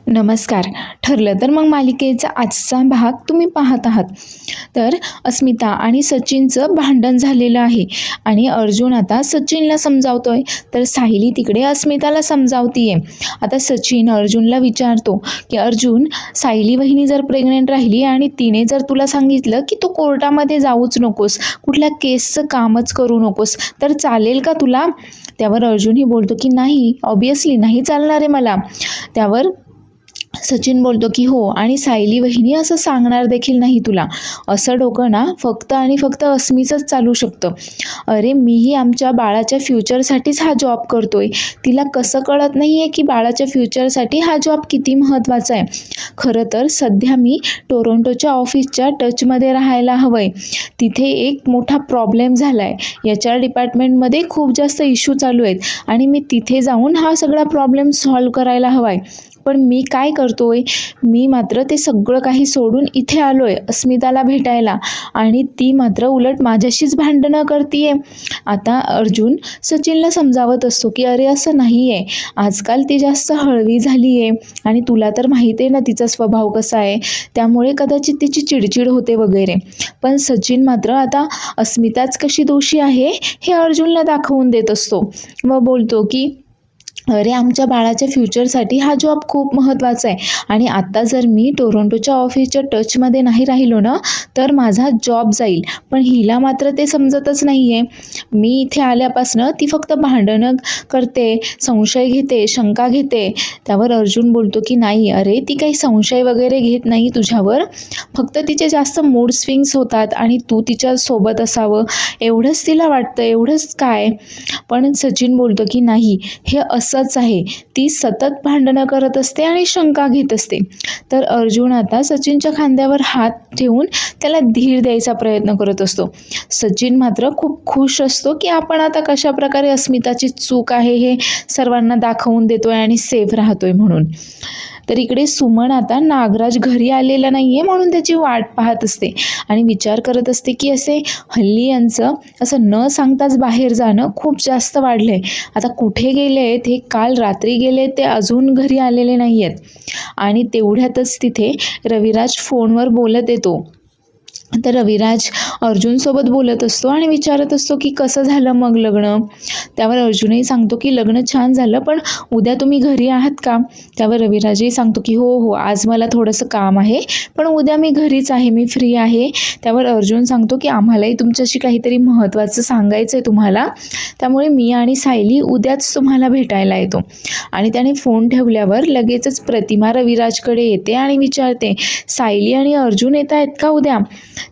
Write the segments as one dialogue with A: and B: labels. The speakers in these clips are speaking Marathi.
A: नमस्कार. ठरलं तर मग मालिकेचा आजचा भाग तुम्ही पाहत आहात. तर अस्मिता आणि सचिनचं भांडण झालेलं आहे आणि अर्जुन आता सचिनला समजावतोय, तर सायली तिकडे अस्मिताला समजावतीये. आता सचिन अर्जुनला विचारतो की अर्जुन, सायली वहिनी जर प्रेग्नेंट राहिली आणि तिने जर तुला सांगितलं की तू कोर्टामध्ये जाऊच नकोस, कुठल्या केसचं कामच करू नकोस, तर चालेल का तुला? त्यावर अर्जुनही बोलतो की नाही, ऑब्वियसली नाही चालणार आहे मला. त्यावर सचिन बोलतो की हो, आणि सायली वहिनी असं सांगणार देखील नाही तुला. असं डोकं ना फक्त आणि फक्त अस्मीचंच चालू शकतं. अरे मीही आमच्या बाळाच्या फ्युचरसाठीच हा जॉब करतोय. तिला कसं कळत नाही आहे की बाळाच्या फ्युचरसाठी हा जॉब किती महत्त्वाचा आहे. खरं तर सध्या मी टोरंटोच्या ऑफिसच्या टचमध्ये राहायला हवं आहे. तिथे एक मोठा प्रॉब्लेम झाला आहे. HR डिपार्टमेंटमध्ये खूप जास्त इश्यू चालू आहेत आणि मी तिथे जाऊन हा सगळा प्रॉब्लेम सॉल्व्ह करायला हवा आहे. पण मी काय करतोय, मी मात्र ते सगळं काही सोडून इथे आलोय अस्मिताला भेटायला, आणि ती मात्र उलट माझ्याशीच भांडणं करतीये. आता अर्जुन सचिनला समजावत असतो की अरे असं नाही आहे, आजकाल ती जास्त हळवी झाली आहे आणि तुला तर माहिती आहे ना तिचा स्वभाव कसा आहे, त्यामुळे कदाचित तिची चिडचिड होते वगैरे. पण सचिन मात्र आता अस्मिताच कशी दोषी आहे हे अर्जुनला दाखवून देत असतो व बोलतो की अरे आमच्या बाळाच्या फ्युचरसाठी हा जॉब खूप महत्त्वाचा आहे, आणि आत्ता जर मी टोरंटोच्या ऑफिसच्या टचमध्ये नाही राहिलो ना तर माझा जॉब जाईल. पण हिला मात्र ते समजतच नाही आहे. मी इथे आल्यापासनं ती फक्त भांडणं करते, संशय घेते, शंका घेते. त्यावर अर्जुन बोलतो की नाही, अरे ती काही संशय वगैरे घेत नाही तुझ्यावर, फक्त तिचे जास्त मूड स्विंग्स होतात आणि तू तिच्यासोबत असावं एवढंच तिला वाटतं, एवढंच काय. पण सचिन बोलतो की नाही, हे असंच आहे, ती सतत भांडणं करत असते आणि शंका घेत असते. तर अर्जुन आता सचिनच्या खांद्यावर हात ठेवून त्याला धीर द्यायचा प्रयत्न करत असतो. सचिन मात्र खूप खुश असतो की आपण आता कशा प्रकारे अस्मिताची चूक आहे हे सर्वांना दाखवून देतोय आणि सेफ राहतोय म्हणून. तर इकडे सुमन आता नागराज घरी आलेला नाही आहे म्हणून त्याची वाट पाहत असते आणि विचार करत असते की हल्ली यांचं असं न सांगताच बाहेर जाणं खूप जास्त वाढलं आहे. आता कुठे गेले आहेत, हे काल रात्री गेले ते अजून घरी आलेले नाही आहेत. आणि तेवढ्यातच तिथे रविराज फोनवर बोलत येतो. तर रविराज अर्जुनसोबत बोलत असतो आणि विचारत असतो की कसं झालं मग लग्न. त्यावर अर्जुनही सांगतो की लग्न छान झालं, पण उद्या तुम्ही घरी आहात का? त्यावर रविराजही सांगतो की हो, आज मला थोडंसं काम आहे, पण उद्या मी घरीच आहे, मी फ्री आहे. त्यावर अर्जुन सांगतो की आम्हालाही तुमच्याशी काहीतरी महत्त्वाचं सांगायचं आहे तुम्हाला, त्यामुळे मी आणि सायली उद्याच तुम्हाला भेटायला येतो. आणि त्याने फोन ठेवल्यावर लगेचच प्रतिमा रविराजकडे येते आणि विचारते, सायली आणि अर्जुन येत आहेत का उद्या?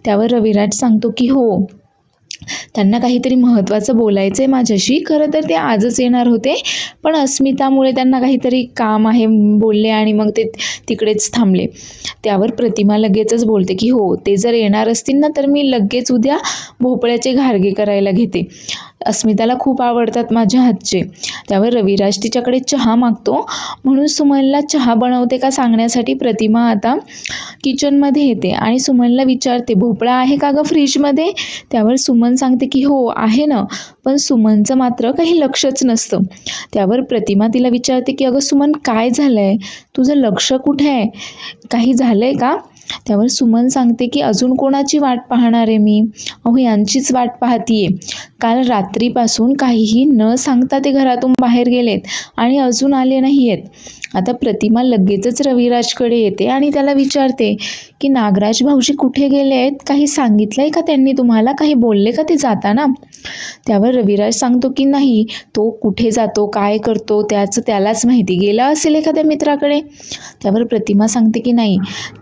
A: त्यावर रविराज सांगतो की हो, त्यांना काहीतरी महत्त्वाचं बोलायचं आहे माझ्याशी. खरं तर ते आजच येणार होते, पण अस्मितामुळे त्यांना काहीतरी काम आहे बोलले आणि मग ते तिकडेच थांबले. त्यावर प्रतिमा लगेचच बोलते की हो, ते जर येणार असतील ना तर मी लगेच उद्या भोपळ्याचे घारगे करायला घेते. अस्मिताला खूप आवडतात माझ्या हातचे. त्यावर रविराज तिच्याकडे चहा मागतो, म्हणून सुमनला चहा बनवते का सांगण्यासाठी प्रतिमा आता किचनमध्ये येते आणि सुमनला विचारते, भोपळा आहे का गं फ्रीजमध्ये? त्यावर सुमन सांगते की हो आहे ना, पण सुमनचं मात्र काही लक्षच नसतं. त्यावर प्रतिमा तिला विचारते की अगं सुमन, काय झालं आहे, तुझं लक्ष कुठे आहे, काही झालं आहे का? त्यावर सुमन सांगते की अजून कोणाची वाट पाहणार आहे मी, यांचीच वाट पाहतीये. काल रात्रीपासून काहीही न सांगता ते घरातून बाहेर गेलेत आणि अजून आले नाही आहेत. आता प्रतिमा लगेचच रविराजकडे येते आणि त्याला विचारते की नागराज भाऊजी कुठे गेले आहेत, काही सांगितलं आहे का त्यांनी तुम्हाला, काही बोलले का ते जाताना? त्यावर रविराज सांगतो की नाही, तो कुठे जातो काय करतो त्याचं त्यालाच माहिती, गेला असेल एखाद्या मित्राकडे. त्यावर प्रतिमा सांगते की नाही,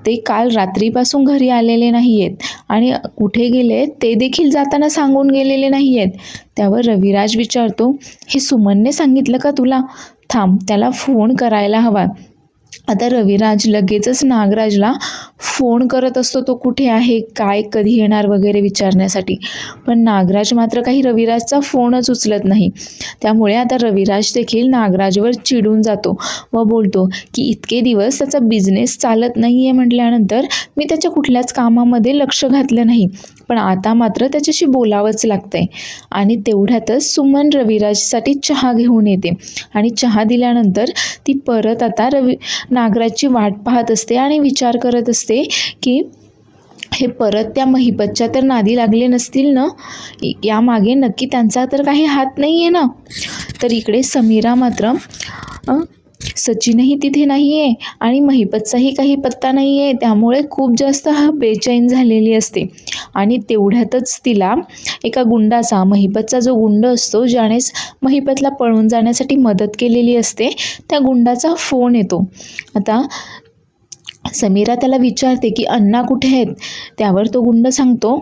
A: ते काल रात्रीपासून घरी आलेले नाही आहेत आणि कुठे गेले ते देखील जाताना सांगून गेलेले नाही आहेत. त्यावर रविराज विचारतो, हे सुमनने सांगितलं का तुला? थांब, त्याला फोन करायला हवा. आता रविराज लगेचच नागराजला फोन करत असतो, तो कुठे आहे, काय, कधी येणार वगैरे विचारण्यासाठी. पण नागराज मात्र काही रविराजचा फोनच उचलत नाही. त्यामुळे आता रविराज देखील नागराजवर चिडून जातो व बोलतो की इतके दिवस त्याचा बिझनेस चालत नाही आहे म्हटल्यानंतर मी त्याच्या कुठल्याच कामामध्ये लक्ष घातलं नाही, पण आता मात्र त्याच्याशी बोलावंच लागतंय. आणि तेवढ्यातच सुमन रविराजसाठी चहा घेऊन येते आणि चहा दिल्यानंतर ती परत आता नागराजची वाट पाहत असते आणि विचार करत असते की हे परत त्या महिपतच्या तर नादी लागले नसतील ना, यामागे नक्की त्यांचा तर काही हात नाही आहे ना. तर इकडे समीरा मात्र सचिनही तिथे नाही आहे आणि महिपतचाही काही पत्ता नाही आहे, त्यामुळे खूप जास्त बेचैन झालेली असते. आणि तेवढ्यातच तिला एका गुंडाचा, महिपतचा जो गुंड असतो ज्यानेच महिपतला पळून जाण्यासाठी मदत केलेली असते, त्या गुंडाचा फोन येतो. आता समीरा त्याला विचारते की अण्णा कुठे आहेत. त्यावर तो गुंड सांगतो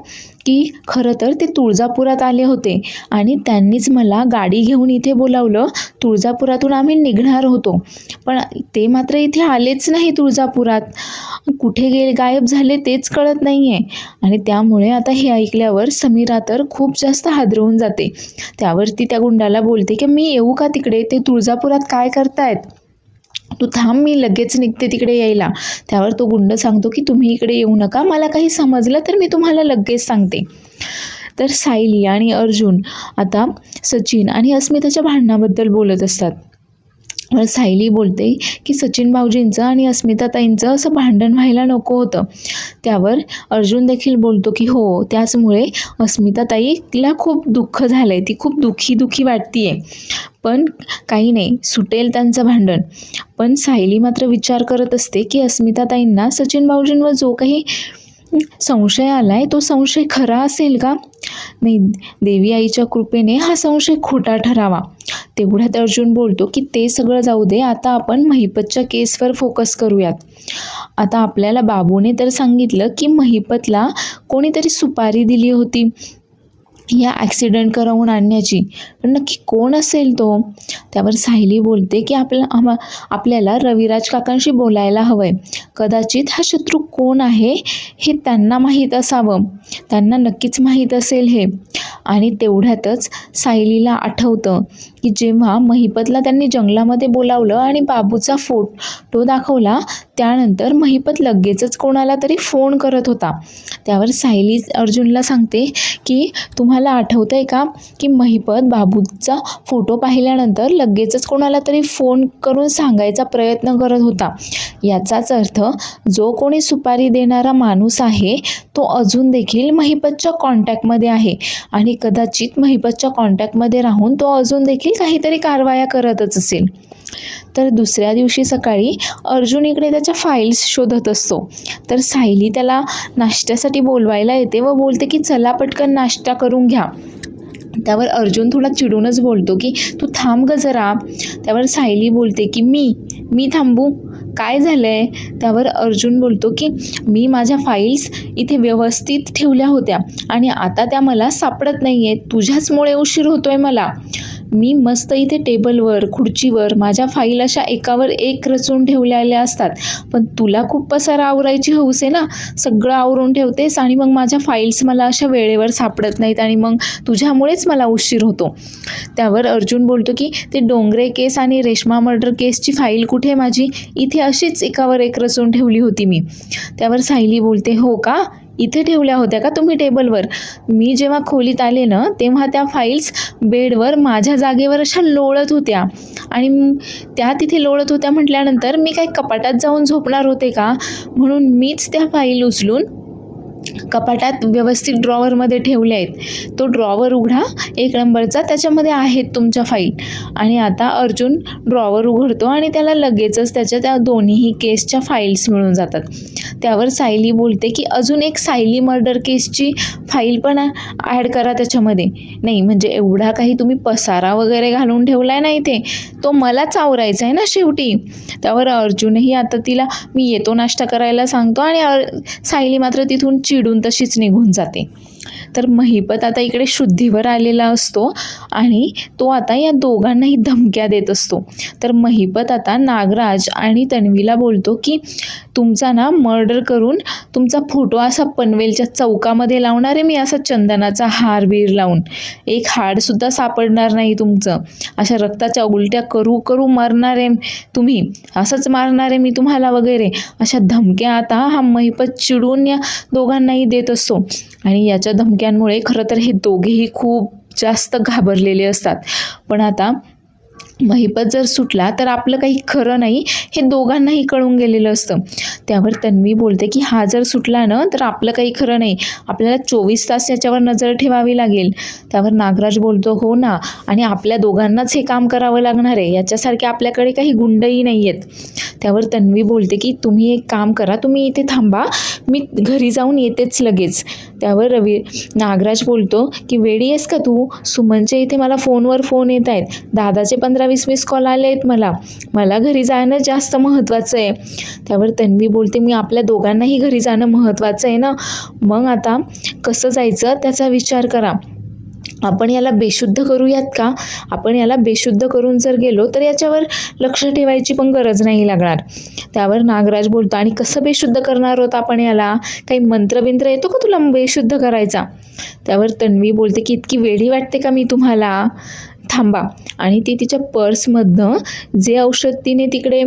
A: की खरं तर ते तुळजापुरात आले होते आणि त्यांनीच मला गाडी घेऊन इथे बोलावलं. तुळजापुरातून आम्ही निघणार होतो, पण ते मात्र इथे आलेच नाही. तुळजापुरात कुठे गायब झाले तेच कळत नाही आहे. आणि त्यामुळे आता हे ऐकल्यावर समीरा तर खूप जास्त हादरवून जाते. त्यावर ती त्या गुंडाला बोलते की मी येऊ का तिकडे, ते तुळजापुरात काय करतायत, तू थांब, मी लगेच निघते तिकडे यायला. त्यावर तो गुंड सांगतो की तुम्ही इकडे येऊ नका, मला काही समजलं तर मी तुम्हाला लगेच सांगते. तर सायली आणि अर्जुन आता सचिन आणि अस्मिताच्या भांडणाबद्दल बोलत असतात. सायली बोलते की सचिन भाऊजींचं आणि अस्मिताताईंचं असं भांडण व्हायला नको होतं. त्यावर अर्जुन देखील बोलतो की हो, त्याचमुळे अस्मिताताईला खूप दुःख झालं आहे, ती खूप दुःखी वाटते. पण काही नाही, सुटेल त्यांचं भांडण. पण सायली मात्र विचार करत असते की अस्मिताताईंना सचिन भाऊजींवर जो काही संशय आलाय तो संशय खरा असेल का. नाही, देवी आईच्या कृपेने हा संशय खोटा ठरावा. तेवढ्यात अर्जुन बोलतो की ते सगळं जाऊ दे, आता आपण महिपतच्या केसवर फोकस करूयात. आता आपल्याला बाबूने तर सांगितलं की महिपतला कोणीतरी सुपारी दिली होती या ॲक्सिडेंट करवून आणण्याची, पण नक्की कोण असेल तो. त्यावर सायली बोलते की आपल्याला रविराज काकांशी बोलायला हवं आहे. कदाचित हा शत्रू कोण आहे हे त्यांना माहीत असावं, त्यांना नक्कीच माहीत असेल हे. आणि तेवढ्यातच सायलीला आठवतं की जेव्हा महिपतला त्यांनी जंगलामध्ये बोलावलं आणि बाबूचा फोटो दाखवला, त्यानंतर महिपत लगेचच कोणाला तरी फोन करत होता. त्यावर सायली अर्जुनला सांगते की तुम्हाला आठवतं आहे का की महिपत बाबूचा फोटो पाहिल्यानंतर लगेचच कोणाला तरी फोन करून सांगायचा प्रयत्न करत होता. याचाच अर्थ जो कोणी सुपारी देणारा माणूस आहे तो अजून देखील महिपतच्या कॉन्टॅक्टमध्ये आहे आणि कदाचित महिपतच्या कॉन्टॅक्टमध्ये राहून तो अजून देखील काहीतरी कारवाया करतच असेल. तर दुसऱ्या दिवशी सकाळी अर्जुन इकडे त्याच्या फाईल्स शोधत असतो. तर सायली त्याला नाश्त्यासाठी बोलवायला येते व बोलते की चला पटकन नाश्ता करून घ्या. त्यावर अर्जुन थोडा चिडूनच बोलतो की तू थांब ग जरा. त्यावर सायली बोलते की मी थांबू, काय झालं आहे. त्यावर अर्जुन बोलतो की मी माझ्या फाईल्स इथे व्यवस्थित ठेवल्या होत्या आणि आता त्या मला सापडत नाही आहेत, तुझ्याचमुळे उशीर होतो आहे मला. मी मस्त इथे टेबलवर, खुर्चीवर माझ्या फाईल अशा एकावर एक रचून ठेवलेल्या असतात, पण तुला खूप पसारा आवरायची हौस आहे ना, सगळं आवरून ठेवतेस आणि मग माझ्या फाईल्स मला अशा वेळेवर सापडत नाहीत आणि मग तुझ्यामुळेच मला उशीर होतो. त्यावर अर्जुन बोलतो की ते डोंगरे केस आणि रेश्मा मर्डर केसची फाईल कुठे माझी, इथे अशीच एकावर एक रचून ठेवली होती मी. त्यावर सायली बोलते हो का, इथे ठेवल्या होत्या का तुम्ही टेबलवर. मी जेव्हा खोलीत आले ना तेव्हा त्या फाईल्स बेडवर माझ्या जागेवर अशा लोळत होत्या आणि त्या तिथे लोळत होत्या म्हटल्यानंतर मी काही कपाटात जाऊन झोपणार होते का, म्हणून मीच त्या फाईल उचलून कपाटात व्यवस्थित ड्रॉवरमध्ये ठेवले आहेत. तो ड्रॉवर उघडा 1 नंबरचा, त्याच्यामध्ये आहेत तुमच्या फाईल. आणि आता अर्जुन ड्रॉवर उघडतो आणि त्याला लगेचच त्या दोन्हीही केसच्या फाईल्स मिळून जातात. त्यावर सायली बोलते की अजून एक सायली मर्डर केसची फाईल पण ॲड करा त्याच्यामध्ये. नाही म्हणजे एवढा काही तुम्ही पसारा वगैरे घालून ठेवला आहे ना इथे, तो मलाच आवरायचा आहे ना शेवटी. त्यावर अर्जुनही आता तिला मी येतो नाश्ता करायला सांगतो आणि सायली मात्र तिथून चिडून तशीच निघून जाते. तर महिपत आता इकडे शुद्धीवर आलेला असतो आणि तो आता या दोघांनाही धमक्या देत असतो. तर महिपत आता नागराज आणि तन्वीला बोलतो की तुमचा ना मर्डर करून तुमचा फोटो असा पनवेलच्या चौकामध्ये लावणार आहे मी, असा चंदनाचा हार बीर लावून, एक हाडसुद्धा सापडणार नाही तुमचं, अशा रक्ताच्या उलट्या करू मरणार आहे तुम्ही, असंच मारणार आहे मी तुम्हाला वगैरे, अशा धमक्या आता हा महिपत चिडून या दोघांनाही देत असतो. आणि याच्या धमक्यांमुळे खरं तर हे दोघेही खूप जास्त घाबरलेले असतात. पण आता महिपत जर सुटला तर आपलं काही खरं नाही हे दोघांनाही कळून गेलेलं असतं. त्यावर तन्वी बोलते की हा जर सुटला ना तर आपलं काही खरं नाही, आपल्याला 24 तास याच्यावर नजर ठेवावी लागेल. त्यावर नागराज बोलतो हो ना, आणि आपल्या दोघांनाच हे काम करावं लागणार आहे, याच्यासारखे आपल्याकडे काही गुंडही नाही आहेत. त्यावर तन्वी बोलते की तुम्ही एक काम करा, तुम्ही इथे थांबा, मी घरी जाऊन येतेच लगेच. त्यावर नागराज बोलतो की वेडी आहेस का तू, सुमनच्या इथे मला फोनवर फोन येत आहेत, दादाचे 15-20 मिस कॉल आले आहेत, मला घरी जाणं जास्त महत्त्वाचं आहे. त्यावर तन्वी बोलते मी आपल्या दोघांनाही घरी जाणं महत्त्वाचं आहे ना, मग आता कसं जायचं त्याचा विचार करा. आपण याला बेशुद्ध करूयात का, आपण याला बेशुद्ध करून जर गेलो तर याच्यावर लक्ष ठेवायची पण गरज नाही लागणार. त्यावर नागराज बोलतो आणि कसं बेशुद्ध करणार आहोत आपण याला, काही मंत्रबिंत्र येतो का तुला बेशुद्ध करायचा. त्यावर तन्वी बोलते की इतकी वेडी वाटते का मी तुम्हाला, थांबा. आणि ती तिच्या पर्समधनं जे औषध तिने तिकडे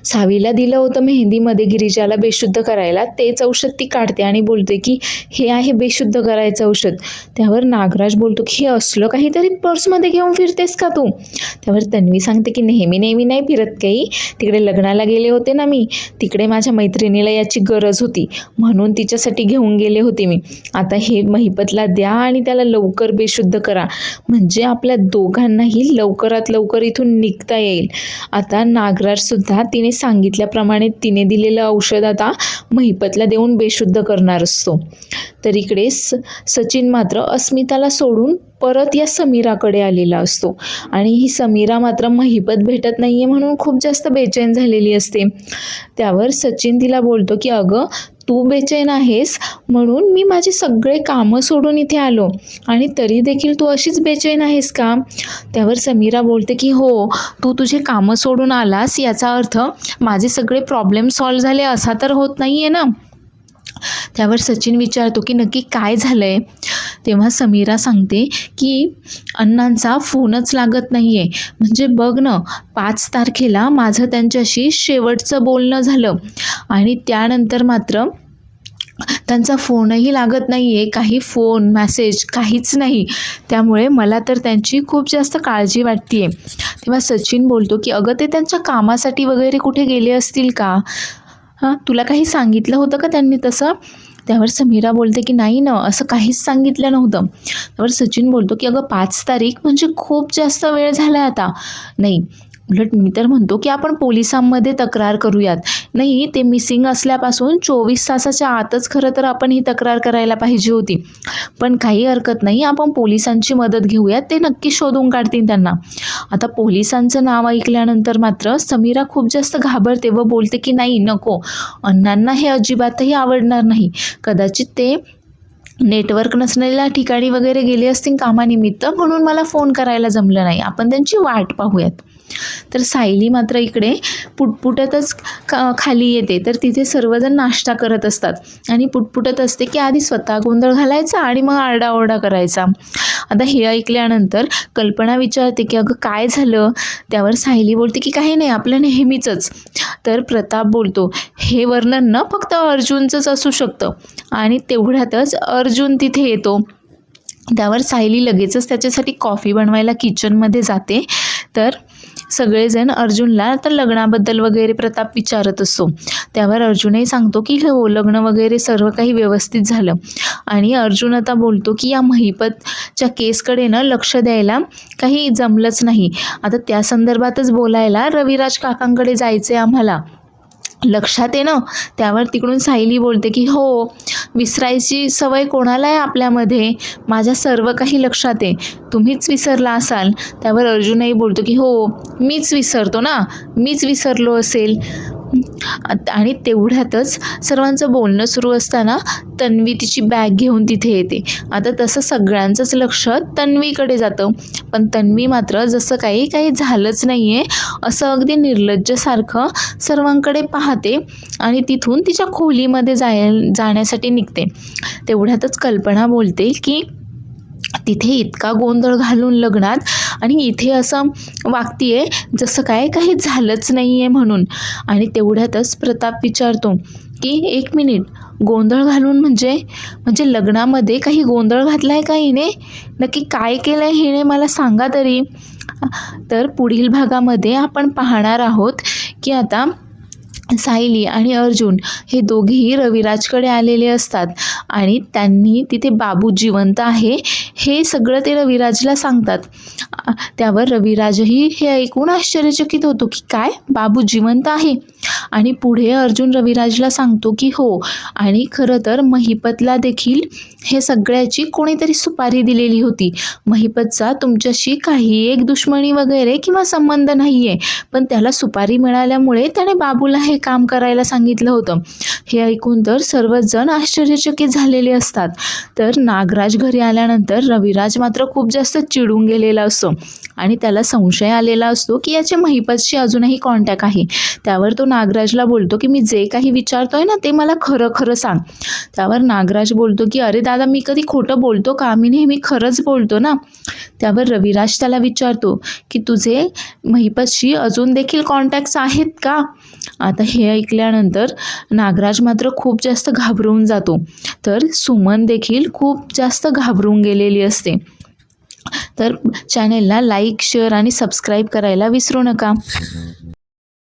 A: सावीला दिलं होतं मेहंदीमध्ये गिरिजाला बेशुद्ध करायला, तेच औषध ती काढते आणि बोलते की हे आहे बेशुद्ध करायचं औषध. त्यावर नागराज बोलतो की हे असलं काहीतरी पर्समध्ये घेऊन फिरतेस का तू. त्यावर तन्वी सांगते की नेहमी नाही फिरत काही, तिकडे लग्नाला गेले होते ना मी, तिकडे माझ्या मैत्रिणीला याची गरज होती म्हणून तिच्यासाठी घेऊन गेले होते मी. आता हे महिपतला द्या आणि त्याला लवकर बेशुद्ध करा, म्हणजे आपल्या दोघांनाही लवकरात लवकर इथून निघता येईल. आता नागराज सुद्धा तिने सांगितल्याप्रमाणे तिने दिलेलं औषध आता महिपतला देऊन बेशुद्ध करणार असतो. तर इकडे सचिन मात्र अस्मिताला सोडून परत या समीराकडे आलेला असतो आणि ही समीरा मात्र महिपत भेटत नाहीये म्हणून खूप जास्त बेचैन झालेली असते. त्यावर सचिन तिला बोलतो की अगं तू बेचैन आहेस म्हणून मी माझे सगळे कामं सोडून इथे आलो आणि तरी देखील तू अशीच बेचैन आहेस का. त्यावर समीरा बोलते की हो, तू तुझे कामं सोडून आलास याचा अर्थ माझे सगळे प्रॉब्लेम सॉल्व्ह झाले असा तर होत नाही आहे ना. त्यावर सचिन विचारतो की नक्की काय झालं आहे. तेव्हा समीरा सांगते की अण्णांचा फोनच लागत नाही आहे, म्हणजे बघ ना 5 तारखेला माझं त्यांच्याशी शेवटचं बोलणं झालं आणि त्यानंतर मात्र त्यांचा फोनही लागत नाही आहे, काही फोन मेसेज काहीच नाही. त्यामुळे मला तर त्यांची खूप जास्त काळजी वाटते आहे. तेव्हा सचिन बोलतो की अगं ते त्यांच्या कामासाठी वगैरे कुठे गेले असतील का, तुला काही सांगितलं होतं का त्यांनी तसं. त्यावर समीरा बोलते की नाही ना, असं काहीच सांगितलं नव्हतं. त्यावर सचिन बोलतो की अगं 5 तारीख म्हणजे खूप जास्त वेळ झाला आता. नाही, उलट मी तर म्हणतो की आपण पोलिसांमध्ये तक्रार करूयात. नाही, ते मिसिंग असल्यापासून 24 तासाच्या आतच खरं तर आपण ही तक्रार करायला पाहिजे होती. पण काही हरकत नाही, आपण पोलिसांची मदत घेऊयात, ते नक्की शोधून काढतील त्यांना. आता पोलिसांचं नाव ऐकल्यानंतर मात्र समीरा खूप जास्त घाबरते व बोलते की नाही नको, अण्णांना हे अजिबातही आवडणार नाही. कदाचित ते नेटवर्क नसलेल्या ठिकाणी वगैरे गेले असतील कामानिमित्त म्हणून मला फोन करायला जमलं नाही, आपण त्यांची वाट पाहूयात. तर सायली मात्र इकडे पुटपुटतच खाली येते. तर तिथे सर्वजण नाश्ता करत असतात आणि पुटपुटत असते की आधी स्वतः गोंधळ घालायचा आणि मग आरडाओरडा करायचा. आता हे ऐकल्यानंतर कल्पना विचारते की अगं काय झालं. त्यावर सायली बोलते की काही नाही, आपलं नेहमीचंच. तर प्रताप बोलतो हे वर्णन न फक्त अर्जुनचंच असू शकतं आणि तेवढ्यातच अर्जुन तिथे येतो. त्यावर सायली लगेचच त्याच्यासाठी कॉफी बनवायला किचनमध्ये जाते. तर सगळेजण अर्जुनला तर लग्नाबद्दल वगैरे प्रताप विचारत असतो. त्यावर अर्जुनही सांगतो की हो, लग्न वगैरे सर्व काही व्यवस्थित झालं. आणि अर्जुन आता बोलतो की या महिपतच्या केसकडे ना लक्ष द्यायला काही जमलंच नाही, आता त्या संदर्भातच बोलायला रविराज काकांकडे जायचे आम्हाला, लक्षात आहे ना. त्यावर तिकडून सायली बोलते की हो, विसरायची सवय कोणाला आहे आपल्यामध्ये, माझ्या सर्व काही लक्षात आहे, तुम्हीच विसरला असाल. त्यावर अर्जुनही बोलतो की हो, मीच विसरतो ना, मीच विसरलो असेल. आणि तेवढ्यातच सर्वांचं बोलणं सुरू असताना तन्वी तिची बॅग घेऊन तिथे येते. आता तसं सगळ्यांचंच लक्ष तन्वीकडे जातं, पण तन्वी मात्र जसं काही झालंच नाही आहे असं अगदी निर्लज्जसारखं सर्वांकडे पाहते आणि तिथून तिच्या खोलीमध्ये जाण्यासाठी निघते. तेवढ्यातच कल्पना बोलते की तिथे इतका गोंधळ घालून लग्नात आणि इथे असं वागतीये जसं काही झालंच नाही आहे म्हणून. आणि तेवढ्यातच प्रताप विचारतो की 1 मिनिट गोंधळ घालून म्हणजे लग्नामध्ये काही गोंधळ घातला आहे का हिने? नक्की काय केलं आहे हिने मला सांगा तरी. तर पुढील भागामध्ये आपण पाहणार आहोत की आता सायली आणि अर्जुन हे दोघेही रविराजकडे आलेले असतात आणि त्यांनी तिथे बाबू जिवंत आहे हे सगळं ते रविराजला सांगतात. त्यावर रविराजही हे ऐकून आश्चर्यचकित होतो की काय, बाबू जिवंत आहे? आणि पुढे अर्जुन रविराजला सांगतो की हो, आणि खरं तर महिपतला देखील हे सगळ्याची कोणीतरी सुपारी दिलेली होती. महिपतचा तुमच्याशी काही एक दुश्मनी वगैरे किंवा संबंध नाही आहे, पण त्याला सुपारी मिळाल्यामुळे त्याने बाबूला हे काम करायला सांगितलं होतं. हे ऐकून तर सर्वच जण आश्चर्यचकित झालेले असतात. तर नागराज घरी आल्यानंतर रविराज मात्र खूप जास्त चिडून गेलेला असतो आणि त्याला संशय आलेला असतो की याचे महिपतशी अजूनही कॉन्टॅक्ट आहे. त्यावर तो नागराजला बोलतो की मी जे काही विचारतोय ना ते मला खरं खरं सांग. त्यावर नागराज बोलतो की अरे दादा, मी कधी खोटं बोलतो का? मी नेहमी खरंच बोलतो ना. त्यावर रविराज त्याला विचारतो की तुझे महिपतशी अजून देखील कॉन्टॅक्ट्स आहेत का? आता हे ऐकल्यानंतर नागराज मात्र खूप जास्त घाबरवून जातो. तर सुमन देखील खूप जास्त घाबरून गेलेली असते. तर चॅनेलला लाईक, शेअर आणि सबस्क्राईब करायला विसरू नका.